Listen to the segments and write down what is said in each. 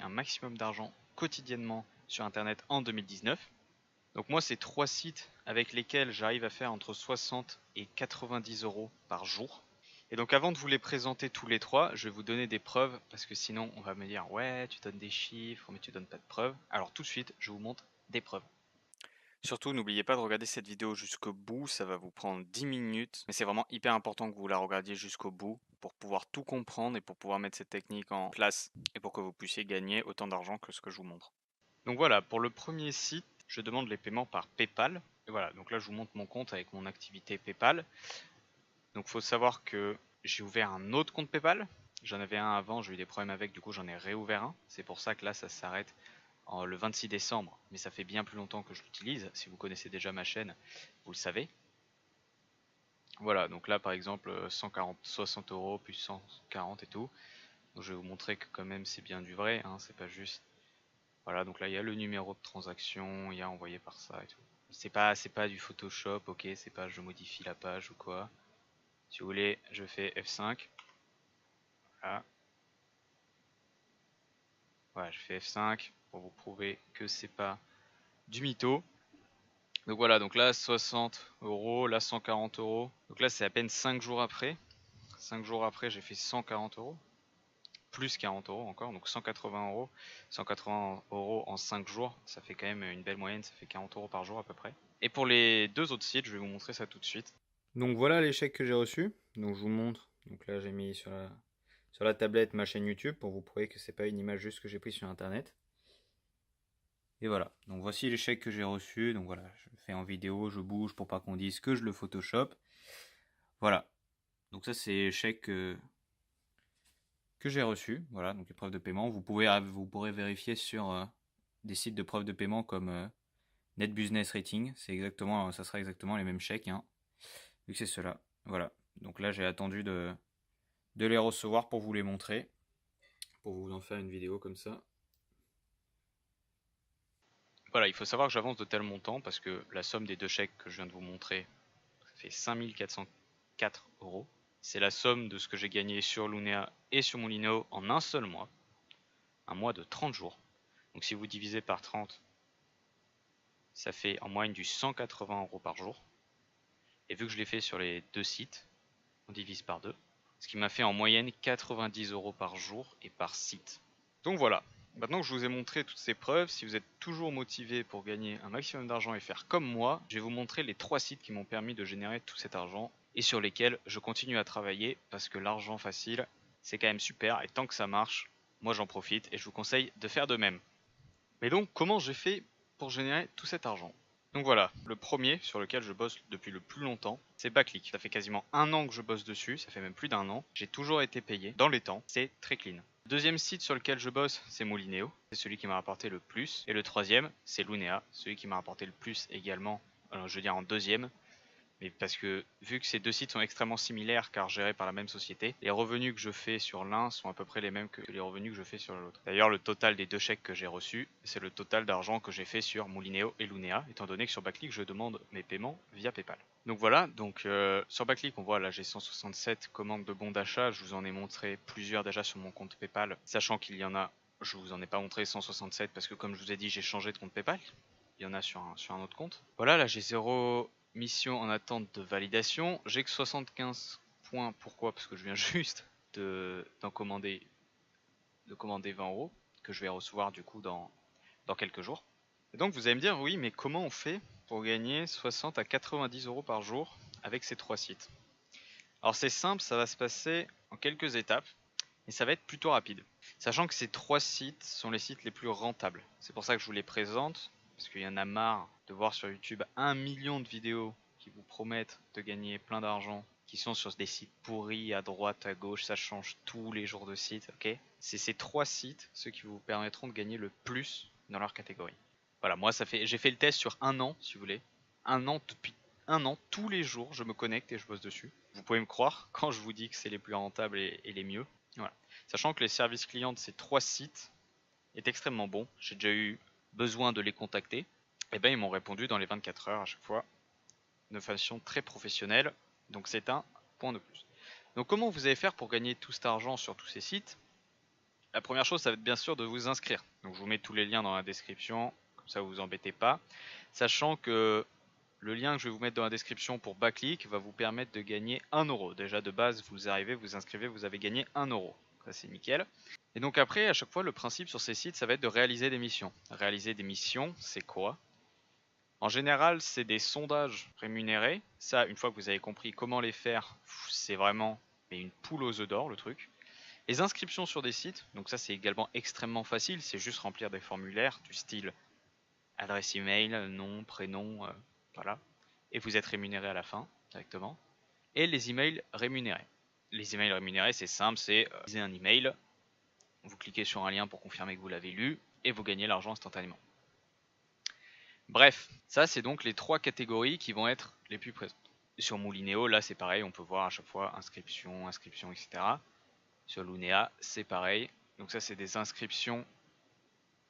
un maximum d'argent quotidiennement sur internet en 2019. Donc moi c'est 3 sites avec lesquels j'arrive à faire entre 60 et 90 euros par jour. Et donc avant de vous les présenter tous les trois, je vais vous donner des preuves parce que sinon on va me dire ouais tu donnes des chiffres mais tu donnes pas de preuves. Alors tout de suite je vous montre des preuves. Surtout n'oubliez pas de regarder cette vidéo jusqu'au bout, ça va vous prendre 10 minutes. Mais c'est vraiment hyper important que vous la regardiez jusqu'au bout pour pouvoir tout comprendre et pour pouvoir mettre cette technique en place et pour que vous puissiez gagner autant d'argent que ce que je vous montre. Donc voilà, pour le premier site, je demande les paiements par PayPal. Et voilà, donc là je vous montre mon compte avec mon activité PayPal. Donc il faut savoir que j'ai ouvert un autre compte PayPal. J'en avais un avant, j'ai eu des problèmes avec, du coup j'en ai réouvert un. C'est pour ça que là ça s'arrête le 26 décembre, mais ça fait bien plus longtemps que je l'utilise. Si vous connaissez déjà ma chaîne, vous le savez. Voilà, donc là par exemple 140, 60 euros plus 140 et tout. Donc je vais vous montrer que quand même c'est bien du vrai, hein, c'est pas juste. Voilà, donc là il y a le numéro de transaction, il y a envoyé par ça et tout. C'est pas du Photoshop, ok, c'est pas je modifie la page ou quoi. Si vous voulez, je fais F5. Voilà. Voilà, je fais F5 pour vous prouver que c'est pas du mytho. Donc voilà, donc là 60 euros, là 140 euros. Donc là c'est à peine 5 jours après. 5 jours après j'ai fait 140 euros. Plus 40 euros encore, donc 180 euros. 180 euros en 5 jours, ça fait quand même une belle moyenne, ça fait 40 euros par jour à peu près. Et pour les deux autres sites, je vais vous montrer ça tout de suite. Donc voilà les chèques que j'ai reçus. Donc je vous montre. Donc là j'ai mis sur la tablette ma chaîne YouTube pour vous prouver que c'est pas une image juste que j'ai prise sur internet. Et voilà, donc voici les chèques que j'ai reçus. Donc voilà, je fais en vidéo, je bouge pour pas qu'on dise que je le Photoshop. Voilà, donc ça c'est les chèques que j'ai reçus. Voilà, donc les preuves de paiement. Vous pourrez vérifier sur des sites de preuves de paiement comme Net Business Rating. Ça sera exactement les mêmes chèques, hein, vu que c'est cela. Voilà, donc là j'ai attendu de les recevoir pour vous les montrer, pour vous en faire une vidéo comme ça. Voilà, il faut savoir que j'avance de tel montant parce que la somme des deux chèques que je viens de vous montrer, ça fait 5404 euros. C'est la somme de ce que j'ai gagné sur Lunea et sur Molino en un seul mois. Un mois de 30 jours. Donc si vous divisez par 30, ça fait en moyenne du 180 euros par jour. Et vu que je l'ai fait sur les deux sites, on divise par deux. Ce qui m'a fait en moyenne 90 euros par jour et par site. Donc voilà, maintenant que je vous ai montré toutes ces preuves, si vous êtes toujours motivé pour gagner un maximum d'argent et faire comme moi, je vais vous montrer les 3 sites qui m'ont permis de générer tout cet argent et sur lesquels je continue à travailler parce que l'argent facile, c'est quand même super et tant que ça marche, moi j'en profite et je vous conseille de faire de même. Mais donc comment j'ai fait pour générer tout cet argent? Donc voilà, le premier sur lequel je bosse depuis le plus longtemps, c'est Backlick. Ça fait quasiment un an que je bosse dessus, ça fait même plus d'un an. J'ai toujours été payé dans les temps, c'est très clean. Le deuxième site sur lequel je bosse, c'est Molineo, c'est celui qui m'a rapporté le plus. Et le troisième, c'est Lunea, celui qui m'a rapporté le plus également, alors je veux dire en deuxième. Mais parce que vu que ces deux sites sont extrêmement similaires car gérés par la même société, les revenus que je fais sur l'un sont à peu près les mêmes que les revenus que je fais sur l'autre. D'ailleurs, le total des deux chèques que j'ai reçus, c'est le total d'argent que j'ai fait sur Moulineo et Lunea, étant donné que sur Backlick, je demande mes paiements via PayPal. Donc voilà, sur Backlick, on voit là j'ai 167 commandes de bons d'achat, je vous en ai montré plusieurs déjà sur mon compte PayPal, sachant qu'il y en a, je vous en ai pas montré 167 parce que comme je vous ai dit, j'ai changé de compte PayPal. Il y en a sur un autre compte. Voilà, là j'ai 0 mission en attente de validation. J'ai que 75 points. Pourquoi? Parce que je viens juste de commander 20 euros que je vais recevoir du coup dans quelques jours. Et donc vous allez me dire, oui, mais comment on fait pour gagner 60 à 90 euros par jour avec ces 3 sites? Alors c'est simple, ça va se passer en quelques étapes et ça va être plutôt rapide. Sachant que ces 3 sites sont les sites les plus rentables. C'est pour ça que je vous les présente, parce qu'il y en a marre de voir sur YouTube 1 million de vidéos qui vous promettent de gagner plein d'argent, qui sont sur des sites pourris à droite, à gauche, ça change tous les jours de site, ok? C'est ces 3 sites, ceux qui vous permettront de gagner le plus dans leur catégorie. Voilà, moi j'ai fait le test sur un an, si vous voulez. Un an, depuis un an, tous les jours, je me connecte et je bosse dessus. Vous pouvez me croire quand je vous dis que c'est les plus rentables et les mieux. Voilà. Sachant que les services clients de ces 3 sites est extrêmement bon. J'ai déjà eu besoin de les contacter. Et ben ils m'ont répondu dans les 24 heures à chaque fois, de façon très professionnelle. Donc c'est un point de plus. Donc comment vous allez faire pour gagner tout cet argent sur tous ces sites? la première chose, ça va être bien sûr de vous inscrire. Donc je vous mets tous les liens dans la description, comme ça vous vous embêtez pas. Sachant que le lien que je vais vous mettre dans la description pour Backleak va vous permettre de gagner 1 euro. Déjà de base, vous arrivez, vous inscrivez, vous avez gagné 1 euro. Ça c'est nickel. Et donc après, à chaque fois, le principe sur ces sites, ça va être de réaliser des missions. Réaliser des missions, c'est quoi? En général, c'est des sondages rémunérés. Ça, une fois que vous avez compris comment les faire, c'est vraiment une poule aux œufs d'or le truc. Les inscriptions sur des sites, donc ça c'est également extrêmement facile, c'est juste remplir des formulaires du style adresse email, nom, prénom, voilà. Et vous êtes rémunéré à la fin directement. Et les emails rémunérés. Les emails rémunérés, c'est simple, c'est un email, vous cliquez sur un lien pour confirmer que vous l'avez lu et vous gagnez l'argent instantanément. Bref, ça c'est donc les 3 catégories qui vont être les plus présentes. Sur Moulinéo, là c'est pareil, on peut voir à chaque fois inscription, inscription, etc. Sur Lunea, c'est pareil. Donc ça c'est des inscriptions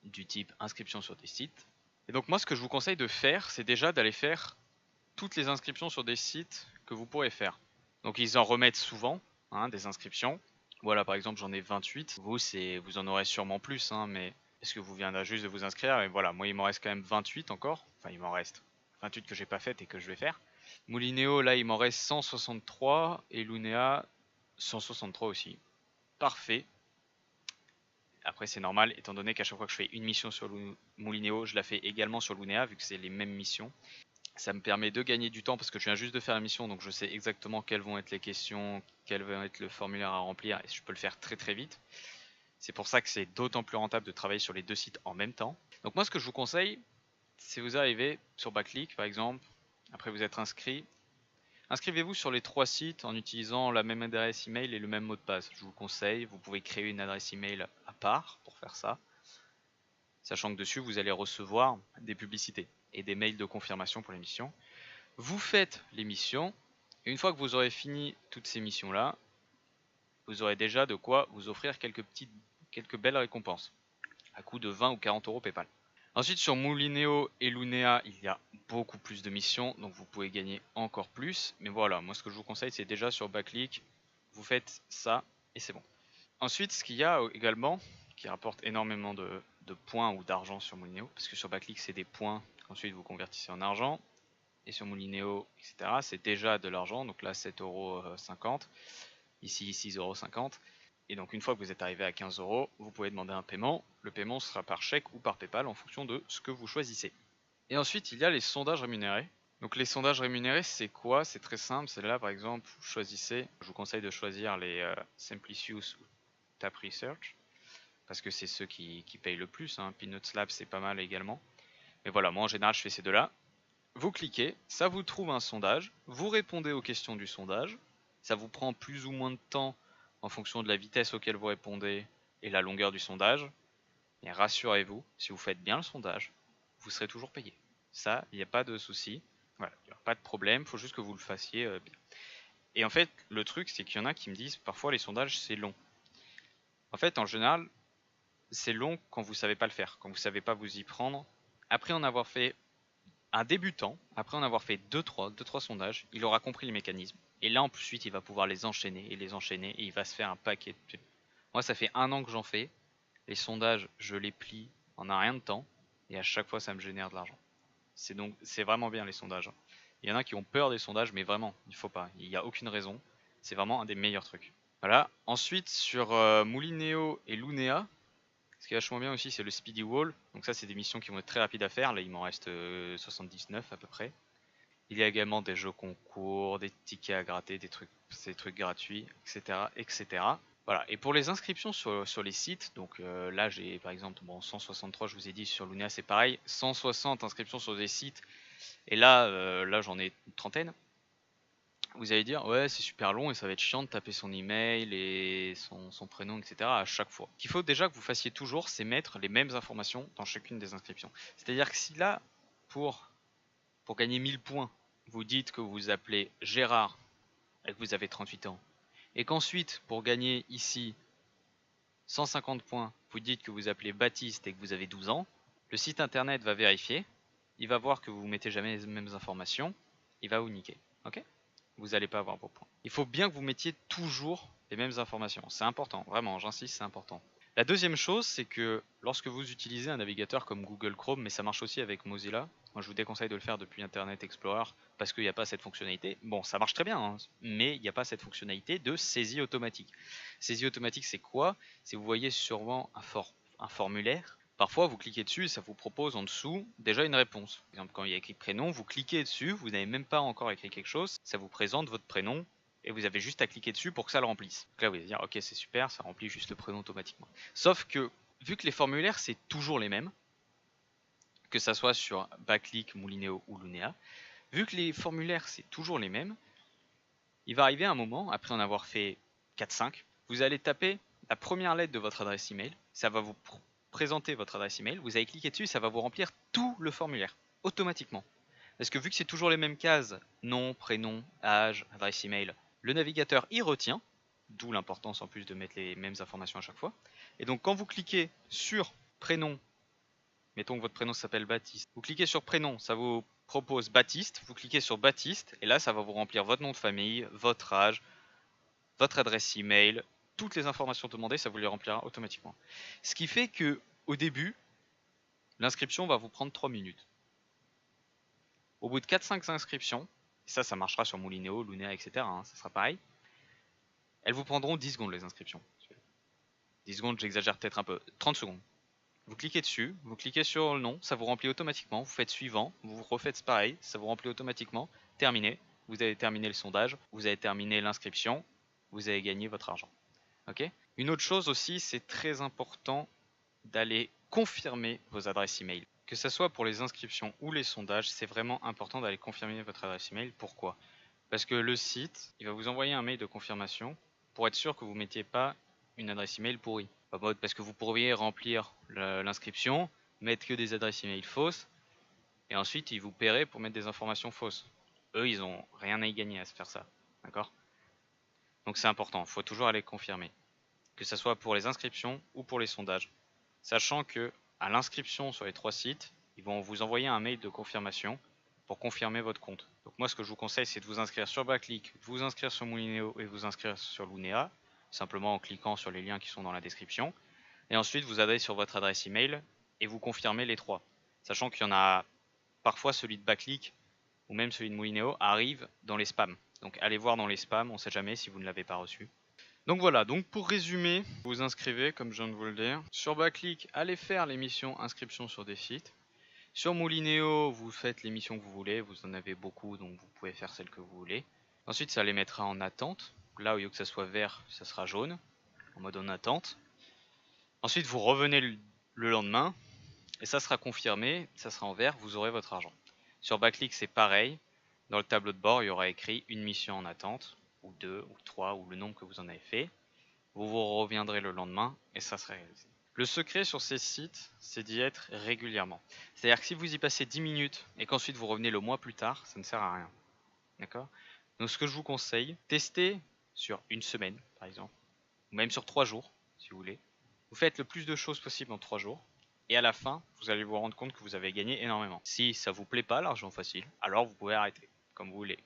du type inscription sur des sites. Et donc moi ce que je vous conseille de faire, c'est déjà d'aller faire toutes les inscriptions sur des sites que vous pourrez faire. Donc ils en remettent souvent, hein, des inscriptions. Voilà, par exemple j'en ai 28. Vous en aurez sûrement plus, hein, mais est-ce que vous viendrez juste de vous inscrire? Et voilà, moi il m'en reste quand même 28 encore. Enfin il m'en reste 28 que j'ai pas faites et que je vais faire. Moulinéo, là il m'en reste 163 et Lunea 163 aussi. Parfait. Après c'est normal étant donné qu'à chaque fois que je fais une mission sur Moulinéo, je la fais également sur Lunea vu que c'est les mêmes missions. Ça me permet de gagner du temps parce que je viens juste de faire la mission, donc je sais exactement quelles vont être les questions, quel va être le formulaire à remplir et je peux le faire très très vite. C'est pour ça que c'est d'autant plus rentable de travailler sur les 2 sites en même temps. Donc moi ce que je vous conseille, c'est vous arrivez sur Backleak par exemple, après vous êtes inscrit, inscrivez-vous sur les 3 sites en utilisant la même adresse email et le même mot de passe. Je vous conseille, vous pouvez créer une adresse email à part pour faire ça, sachant que dessus vous allez recevoir des publicités et des mails de confirmation pour les missions. Vous faites les missions, et une fois que vous aurez fini toutes ces missions là, vous aurez déjà de quoi vous offrir quelques belles récompenses, à coût de 20 ou 40 euros PayPal. Ensuite sur Moulinéo et Lunea, il y a beaucoup plus de missions, donc vous pouvez gagner encore plus. Mais voilà, moi ce que je vous conseille c'est déjà sur Backleak, vous faites ça et c'est bon. Ensuite ce qu'il y a également, qui rapporte énormément de points ou d'argent sur Moulinéo, parce que sur Backleak c'est des points qu'ensuite vous convertissez en argent. Et sur Moulinéo, etc. c'est déjà de l'argent, donc là 7,50€, ici 6,50€. Et donc une fois que vous êtes arrivé à 15 euros, vous pouvez demander un paiement. Le paiement sera par chèque ou par PayPal en fonction de ce que vous choisissez. Et ensuite il y a les sondages rémunérés. Donc les sondages rémunérés c'est quoi? C'est très simple, c'est là par exemple, vous choisissez, je vous conseille de choisir les Simplicius ou Tap Research, parce que c'est ceux qui payent le plus, hein. Peanuts Lab c'est pas mal également. Mais voilà, moi en général je fais ces 2 là. Vous cliquez, ça vous trouve un sondage, vous répondez aux questions du sondage, ça vous prend plus ou moins de temps en fonction de la vitesse auquel vous répondez et la longueur du sondage, mais rassurez-vous, si vous faites bien le sondage, vous serez toujours payé. Ça, il n'y a pas de souci, voilà, il n'y aura pas de problème, il faut juste que vous le fassiez bien. Et en fait, le truc, c'est qu'il y en a qui me disent, parfois les sondages, c'est long. En fait, en général, c'est long quand vous ne savez pas le faire, quand vous ne savez pas vous y prendre. Après en avoir fait un débutant, après en avoir fait 2-3 sondages, il aura compris les mécanismes. Et là, ensuite, il va pouvoir les enchaîner, et il va se faire un paquet de... Moi, ça fait 1 an que j'en fais. Les sondages, je les plie en un rien de temps, et à chaque fois, ça me génère de l'argent. C'est vraiment bien les sondages. Il y en a qui ont peur des sondages, mais vraiment, il faut pas. Il n'y a aucune raison. C'est vraiment un des meilleurs trucs. Voilà. Ensuite, sur Moulinéo et Lunea, ce qui est vachement bien aussi, c'est le Speedy Wall. Donc ça, c'est des missions qui vont être très rapides à faire. Là, il m'en reste 79 à peu près. Il y a également des jeux concours, des tickets à gratter, des trucs gratuits, etc., etc. Voilà. Et pour les inscriptions sur les sites, donc là, j'ai par exemple 163, je vous ai dit, sur Lunea, c'est pareil. 160 inscriptions sur des sites. Et là j'en ai une trentaine. Vous allez dire, ouais, c'est super long et ça va être chiant de taper son email et son prénom, etc. à chaque fois. Ce qu'il faut déjà que vous fassiez toujours, c'est mettre les mêmes informations dans chacune des inscriptions. C'est-à-dire que si là, pour gagner 1000 points, vous dites que vous vous appelez Gérard et que vous avez 38 ans, et qu'ensuite, pour gagner ici 150 points, vous dites que vous appelez Baptiste et que vous avez 12 ans, le site internet va vérifier, il va voir que vous ne mettez jamais les mêmes informations, il va vous niquer. Ok ? Vous n'allez pas avoir vos points. Il faut bien que vous mettiez toujours les mêmes informations. C'est important, vraiment, j'insiste, c'est important. La deuxième chose, c'est que lorsque vous utilisez un navigateur comme Google Chrome, mais ça marche aussi avec Mozilla, moi je vous déconseille de le faire depuis Internet Explorer parce qu'il n'y a pas cette fonctionnalité. Bon, ça marche très bien, hein, mais il n'y a pas cette fonctionnalité de saisie automatique. Saisie automatique, c'est quoi? C'est vous voyez sûrement un formulaire. Parfois, vous cliquez dessus et ça vous propose en dessous déjà une réponse. Par exemple, quand il y a écrit prénom, vous cliquez dessus, vous n'avez même pas encore écrit quelque chose, ça vous présente votre prénom et vous avez juste à cliquer dessus pour que ça le remplisse. Donc là, vous allez dire, ok, c'est super, ça remplit juste le prénom automatiquement. Sauf que, vu que les formulaires, c'est toujours les mêmes, que ça soit sur Backleak, Moulinéo ou Lunea, vu que les formulaires, c'est toujours les mêmes, il va arriver un moment, après en avoir fait 4-5, vous allez taper la première lettre de votre adresse email, ça va vous présenter votre adresse email, vous allez cliquer dessus, ça va vous remplir tout le formulaire, automatiquement. Parce que vu que c'est toujours les mêmes cases, nom, prénom, âge, adresse email, le navigateur y retient, d'où l'importance en plus de mettre les mêmes informations à chaque fois. Et donc quand vous cliquez sur prénom, mettons que votre prénom s'appelle Baptiste, vous cliquez sur prénom, ça vous propose Baptiste, vous cliquez sur Baptiste, et là ça va vous remplir votre nom de famille, votre âge, votre adresse email, toutes les informations demandées, ça vous les remplira automatiquement. Ce qui fait que au début, l'inscription va vous prendre 3 minutes. Au bout de 4-5 inscriptions, et ça marchera sur Moulinéo, Lunea, etc., hein, ça sera pareil, elles vous prendront 10 secondes les inscriptions. 10 secondes, j'exagère peut-être un peu, 30 secondes. Vous cliquez dessus, vous cliquez sur le nom, ça vous remplit automatiquement, vous faites suivant, vous refaites pareil, ça vous remplit automatiquement, terminé, vous avez terminé le sondage, vous avez terminé l'inscription, vous avez gagné votre argent. Ok? Une autre chose aussi, c'est très important d'aller confirmer vos adresses email. Que ce soit pour les inscriptions ou les sondages, c'est vraiment important d'aller confirmer votre adresse email. Pourquoi? Parce que le site, il va vous envoyer un mail de confirmation pour être sûr que vous ne mettiez pas une adresse email pourrie. Parce que vous pourriez remplir l'inscription, mettre que des adresses email fausses, et ensuite ils vous paieraient pour mettre des informations fausses. Eux, ils ont rien à y gagner à se faire ça. D'accord? Donc c'est important, il faut toujours aller confirmer. Que ce soit pour les inscriptions ou pour les sondages. Sachant que à l'inscription sur les 3 sites, ils vont vous envoyer un mail de confirmation pour confirmer votre compte. Donc moi ce que je vous conseille c'est de vous inscrire sur Backleak, de vous inscrire sur Moulinéo et vous inscrire sur Lunea, simplement en cliquant sur les liens qui sont dans la description. Et ensuite vous allez sur votre adresse email et vous confirmez les 3. Sachant qu'il y en a parfois celui de Backleak ou même celui de Moulinéo arrive dans les spams. Donc allez voir dans les spams, on ne sait jamais si vous ne l'avez pas reçu. Donc voilà, donc pour résumer, vous inscrivez comme je viens de vous le dire. Sur Backleak, allez faire les missions inscription sur des sites. Sur Moulinéo, vous faites les missions que vous voulez, vous en avez beaucoup donc vous pouvez faire celles que vous voulez. Ensuite, ça les mettra en attente. Là, au lieu que ça soit vert, ça sera jaune, en mode en attente. Ensuite, vous revenez le lendemain et ça sera confirmé, ça sera en vert, vous aurez votre argent. Sur Backleak, c'est pareil. Dans le tableau de bord, il y aura écrit une mission en attente, ou 2, ou 3, ou le nombre que vous en avez fait. Vous reviendrez le lendemain et ça sera réalisé. Le secret sur ces sites, c'est d'y être régulièrement. C'est-à-dire que si vous y passez 10 minutes et qu'ensuite vous revenez le mois plus tard, ça ne sert à rien. D'accord? Donc ce que je vous conseille, testez sur une semaine par exemple, ou même sur 3 jours si vous voulez. Vous faites le plus de choses possible en 3 jours. Et à la fin, vous allez vous rendre compte que vous avez gagné énormément. Si ça vous plaît pas l'argent facile, alors vous pouvez arrêter, comme vous voulez.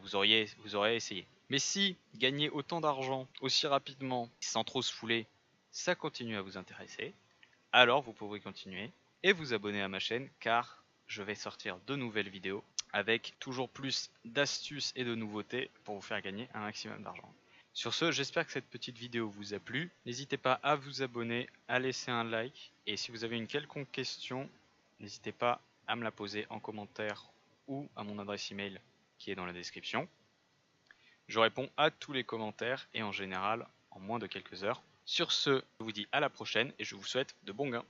Vous aurez essayé. Mais si gagner autant d'argent aussi rapidement, sans trop se fouler, ça continue à vous intéresser, alors vous pouvez continuer et vous abonner à ma chaîne car je vais sortir de nouvelles vidéos avec toujours plus d'astuces et de nouveautés pour vous faire gagner un maximum d'argent. Sur ce, j'espère que cette petite vidéo vous a plu. N'hésitez pas à vous abonner, à laisser un like. Et si vous avez une quelconque question, n'hésitez pas à me la poser en commentaire ou à mon adresse email qui est dans la description. Je réponds à tous les commentaires et en général en moins de quelques heures. Sur ce, je vous dis à la prochaine et je vous souhaite de bons gains.